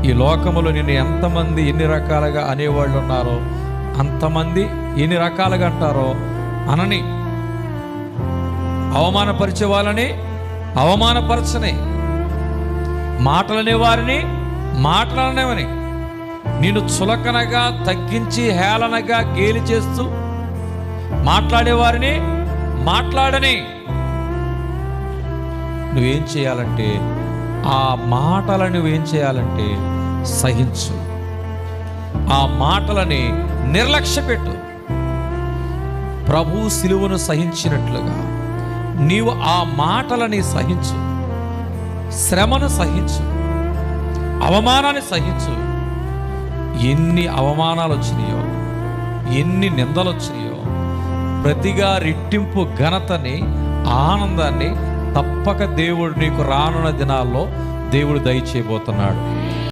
ఈ లోకములో నిన్ను ఎంతమంది ఎన్ని రకాలుగా అనేవాళ్ళు ఉన్నారో అంతమంది ఎన్ని రకాలుగా అంటారో అనని, అవమానపరిచే వాళ్ళని అవమానపరచని, మాటలనే వారిని మాటలనేవని, నిన్ను చులకనగా తగ్గించి హేళనగా గేలి చేస్తూ మాట్లాడేవారిని మాట్లాడని. నువ్వేం చేయాలంటే ఆ మాటలను నువ్వేం చేయాలంటే సహించు, ఆ మాటలని నిర్లక్ష్యపెట్టు. ప్రభు సిలువను సహించినట్లుగా నీవు ఆ మాటలని సహించు, శ్రమను సహించు, అవమానాన్ని సహించు. ఎన్ని అవమానాలు వచ్చినాయో, ఎన్ని నిందలు వచ్చినాయో, ప్రతిగా రెట్టింపు ఘనతని, ఆనందాన్ని తప్పక దేవుడు నీకు రానున్న దినాల్లో దేవుడు దయచేయబోతున్నాడు.